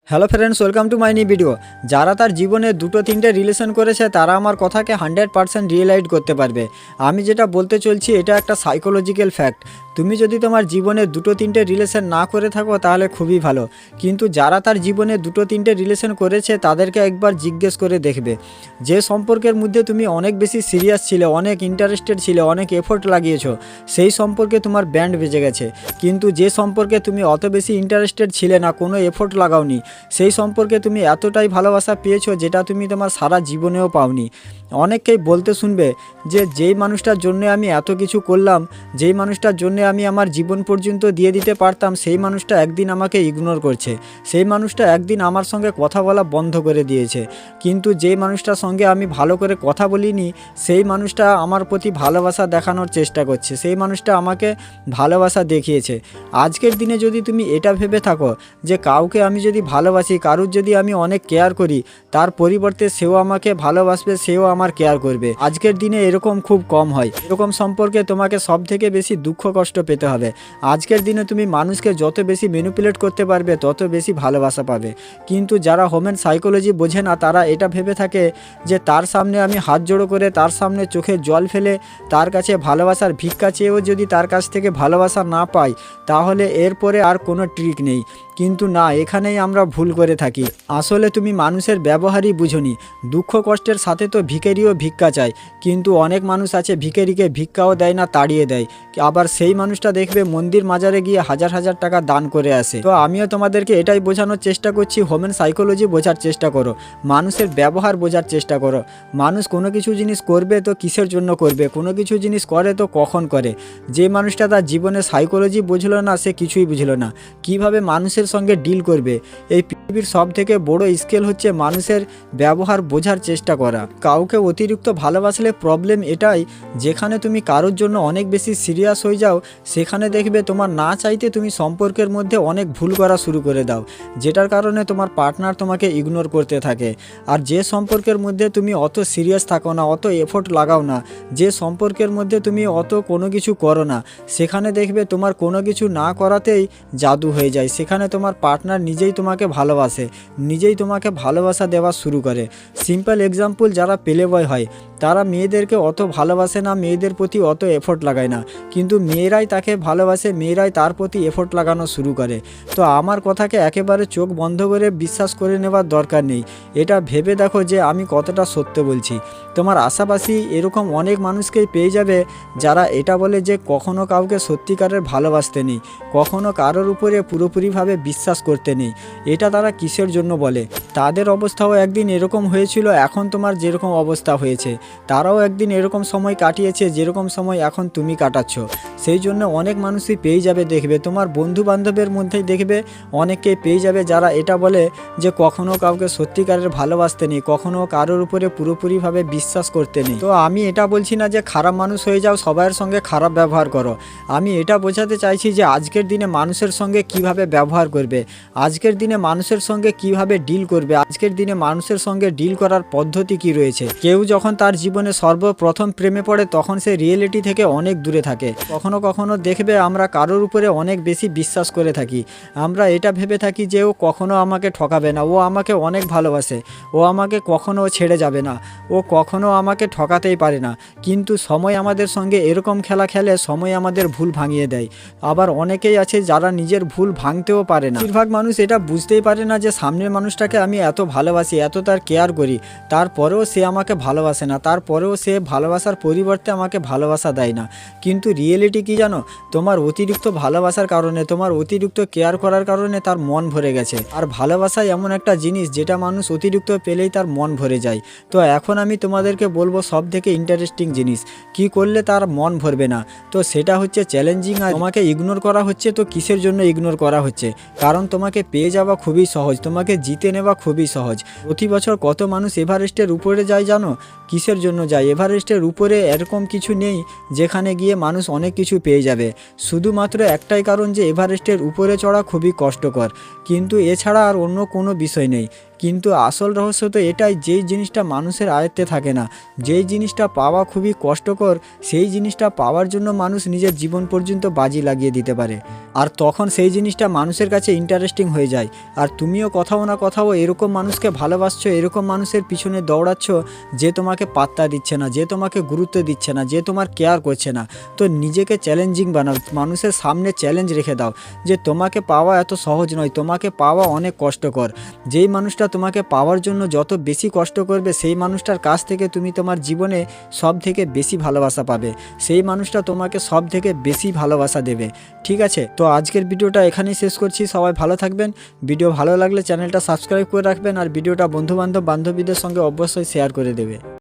Hello friends, welcome to my new video. যারা তার জীবনে দুটো তিনটে রিলেশন করেছে তারা আমার কথাকে 100% রিয়েলাইজ করতে পারবে। আমি যেটা বলতে চলছি এটা একটা সাইকোলজিক্যাল ফ্যাক্ট। তুমি যদি তোমার জীবনে দুটো তিনটে রিলেশন না করে থাকো তাহলে খুবই ভালো, কিন্তু যারা তার জীবনে দুটো তিনটে রিলেশন করেছে তাদেরকে একবার জিজ্ঞেস করে দেখবে। যে সম্পর্কের মধ্যে তুমি অনেক বেশি সিরিয়াস ছিলে, অনেক ইন্টারেস্টেড ছিলে, অনেক এফোর্ট লাগিয়েছো, সেই সম্পর্কে তোমার ব্যান্ড বেজে গেছে। কিন্তু যে সম্পর্কে তুমি অত বেশি ইন্টারেস্টেড ছিলে না, কোনো এফোর্ট লাগাওনি, সেই সম্পর্কে তুমি এতটাই ভালোবাসা পেয়েছো যেটা তুমি তোমার সারা জীবনেও পাওনি। অনেককেই বলতে শুনবে যে যেই মানুষটার জন্য আমি এত কিছু করলাম, যেই মানুষটার জন্য আমি আমার জীবন পর্যন্ত দিয়ে দিতে পারতাম, সেই মানুষটা একদিন আমাকে ইগনোর করছে, সেই মানুষটা একদিন আমার সঙ্গে কথা বলা বন্ধ করে দিয়েছে। কিন্তু যেই মানুষটার সঙ্গে আমি ভালো করে কথা বলিনি, সেই মানুষটা আমার প্রতি ভালোবাসা দেখানোর চেষ্টা করছে, সেই মানুষটা আমাকে ভালোবাসা দেখিয়েছে। আজকের দিনে যদি তুমি এটা ভেবে থাকো যে কাউকে আমি যদি ভালোবাসি, কারুর যদি আমি অনেক কেয়ার করি, তার পরিবর্তে সেও আমাকে ভালোবাসবে, সেও আমার কেয়ার করবে, আজকের দিনে এরকম খুব কম হয়। এরকম সম্পর্কে তোমাকে সব থেকে বেশি দুঃখ কষ্ট পেতে হবে। আজকের দিনে তুমি মানুষকে যত বেশি ম্যানিপুলেট করতে পারবে তত বেশি ভালোবাসা পাবে। কিন্তু যারা হিউম্যান সাইকোলজি বোঝে না, তারা এটা ভেবে থাকে যে তার সামনে আমি হাত জোড়ো করে, তার সামনে চোখে জল ফেলে, তার কাছে ভালোবাসার ভিক্ষা চেয়েও যদি তার কাছ থেকে ভালোবাসা না পাই, তাহলে এরপরে আর কোনো ট্রিক নেই। কিন্তু না, এখানেই আমরা ভুল করে থাকি। আসলে তুমি মানুষের ব্যবহারই বুঝোনি। দুঃখ কষ্টের সাথে তো ভিখারিও ভিক্ষা চায়, কিন্তু অনেক মানুষ আছে ভিখারিকে ভিক্ষাও দেয় না, তাড়িয়ে দেয়। আবার সেই মানুষটা দেখবে মন্দির মাজারে গিয়ে হাজার হাজার টাকা দান করে আসে। তো আমিও তোমাদেরকে এটাই বোঝানোর চেষ্টা করছি, হিউম্যান সাইকোলজি বোঝার চেষ্টা করো, মানুষের ব্যবহার বোঝার চেষ্টা করো। মানুষ কোনো কিছু জিনিস করবে তো কিসের জন্য করবে, কোনো কিছু জিনিস করে তো কখন করে। যে মানুষটা তার জীবনে সাইকোলজি বুঝলো না, সে কিছুই বুঝলো না। কিভাবে মানুষের সঙ্গে ডিল করবে, এই পৃথিবীর সব থেকে বড় স্কেল হচ্ছে মানুষের ব্যবহার বোঝার চেষ্টা করা। কাউকে অতিরিক্ত ভালোবাসলে প্রবলেম এটাই, যেখানে তুমি কারোর জন্য অনেক বেশি সিরিয়াস হয়ে যাও, সেখানে দেখবে তোমার না চাইতে তুমি সম্পর্কের মধ্যে অনেক ভুল করা শুরু করে দাও, যেটার কারণে তোমার পার্টনার তোমাকে ইগনোর করতে থাকে। আর যে সম্পর্কের মধ্যে তুমি অত সিরিয়াস থাকো না, অত এফোর্ট লাগাও না, যে সম্পর্কের মধ্যে তুমি অত কোনো কিছু করো না, সেখানে দেখবে তোমার কোনো কিছু না করাতেই জাদু হয়ে যায়। সেখানে তোমার পার্টনার নিজেই তোমাকে ভালোবাসে, নিজেই তোমাকে ভালোবাসা দেওয়া শুরু করে। সিম্পল এক্সাম্পল, যারা প্লে বয় হয় তারা মেয়েদেরকে অত ভালোবাসে না, মেয়েদের প্রতি অত এফোর্ট লাগায় না, কিন্তু মেয়েরাই তাকে ভালোবাসে, মেয়েরাই তার প্রতি এফোর্ট লাগানো শুরু করে। তো আমার কথাকে একেবারে চোখ বন্ধ করে বিশ্বাস করে নেওয়ার দরকার নেই। এটা ভেবে দেখো যে আমি কতটা সত্য বলছি। তোমার আশাপাশি এরকম অনেক মানুষকেই পেয়ে যাবে যারা এটা বলে যে কখনো কাউকে সত্যিকারের ভালোবাসতে নেই, কখনো কারোর উপরে পুরোপুরিভাবে বিশ্বাস করতে নেই। এটা তারা কিসের জন্য বলে? তাদের অবস্থাও একদিন এরকম হয়েছিল, এখন তোমার যেরকম অবস্থা হয়েছে, তারাও একদিন এরকম সময় কাটিয়েছে যেরকম সময় এখন তুমি কাটাচ্ছ। সেই জন্য অনেক মানুষই পেয়ে যাবে, দেখবে তোমার বন্ধু বান্ধবের মধ্যেই দেখবে অনেককেই পেয়ে যাবে যারা এটা বলে যে কখনো কাউকে সত্যিকারের ভালোবাসতে নেই, কখনো কারোর উপরে পুরোপুরিভাবে বিশ্বাস করতে নেই। তো আমি এটা বলছি না যে খারাপ মানুষ হয়ে যাও, সবার সঙ্গে খারাপ ব্যবহার করো। আমি এটা বোঝাতে চাইছি যে আজকের দিনে মানুষের সঙ্গে কিভাবে ব্যবহার করবে, আজকের দিনে মানুষের সঙ্গে কিভাবে ডিল করবে, আজকের দিনে মানুষের সঙ্গে ডিল করার পদ্ধতি কি রয়েছে। কেউ যখন তার জীবনে সর্বপ্রথম প্রেমে পড়ে তখন সে রিয়েলিটি থেকে অনেক দূরে থাকে। কখনো কখনো দেখবে আমরা কারোর উপরে অনেক বেশি বিশ্বাস করে থাকি, আমরা এটা ভেবে থাকি যে ও কখনো আমাকে ঠকাবে না, ও আমাকে অনেক ভালোবাসে, ও আমাকে কখনো ছেড়ে যাবে না, ও কখনো আমাকে ঠকাতেই পারে না। কিন্তু সময় আমাদের সঙ্গে এরকম খেলা খেলে, সময় আমাদের ভুল ভাঙিয়ে দেয়। আবার অনেকেই আছে যারা নিজের ভুল ভাঙতেও পারে না। বেশিরভাগ মানুষ এটা বুঝতেই পারে না যে সামনের মানুষটাকে আমি এত ভালোবাসি, এত তার কেয়ার করি, তারপরেও সে আমাকে ভালোবাসে না, তারপরেও সে ভালোবাসার পরিবর্তে আমাকে ভালোবাসা দেয় না। কিন্তু রিয়েলিটি কি জানো, তোমার অতিরিক্ত ভালোবাসার কারণে, তোমার অতিরিক্ত কেয়ার করার কারণে তার মন ভরে গেছে। আর ভালোবাসা এমন একটা জিনিস যেটা মানুষ অতিরিক্ত পেলেই তার মন ভরে যায়। তো এখন আমি তোমাদেরকে বলবো সব থেকে ইন্টারেস্টিং জিনিস, কি করলে তার মন ভরবে না। তো সেটা হচ্ছে চ্যালেঞ্জিং। আর তোমাকে ইগনোর করা হচ্ছে, তো কিসের জন্য ইগনোর করা হচ্ছে? কারণ তোমাকে পেয়ে যাওয়া খুবই সহজ, তোমাকে জিতে নেওয়া খুবই সহজ। প্রতি বছর কত মানুষ এভারেস্টের উপরে যায় জানো? কিসের জন্য যায়? এভারেস্টের উপরে এরকম কিছু নেই যেখানে গিয়ে মানুষ অনেক কিছু পেয়ে যাবে। শুধুমাত্র একটাই কারণ যে এভারেস্টের উপরে চড়া খুবই কষ্টকর, কিন্তু এছাড়া আর অন্য কোনো বিষয় নেই। কিন্তু আসল রহস্য তো এটাই, যেই জিনিসটা মানুষের আয়ত্তে থাকে না, যেই জিনিসটা পাওয়া খুবই কষ্টকর, সেই জিনিসটা পাওয়ার জন্য মানুষ নিজের জীবন পর্যন্ত বাজি লাগিয়ে দিতে পারে। আর তখন সেই জিনিসটা মানুষের কাছে ইন্টারেস্টিং হয়ে যায়। আর তুমিও কোথাও না কোথাও এরকম মানুষকে ভালোবাসছো, এরকম মানুষের পিছনে দৌড়াচ্ছ যে তোমাকে পাত্তা দিচ্ছে না, যে তোমাকে গুরুত্ব দিচ্ছে না, যে তোমার কেয়ার করছে না। তো নিজেকে চ্যালেঞ্জিং বানাও, মানুষের সামনে চ্যালেঞ্জ রেখে দাও যে তোমাকে পাওয়া এত সহজ নয়, তোমাকে পাওয়া অনেক কষ্টকর। যেই মানুষটা তোমাকে পাওয়ার জন্য যত বেশি কষ্ট করবে, সেই মানুষটার কাছ থেকে তুমি তোমার জীবনে সব থেকে বেশি ভালোবাসা পাবে, সেই মানুষটা তোমাকে সব থেকে বেশি ভালোবাসা দেবে। ঠিক আছে, তো আজকের ভিডিওটা এখানেই শেষ করছি। সবাই ভালো থাকবেন। ভিডিও ভালো লাগলে চ্যানেলটা সাবস্ক্রাইব করে রাখবেন, আর ভিডিওটা বন্ধুবান্ধব বান্ধবীদের সঙ্গে অবশ্যই শেয়ার করে দেবে।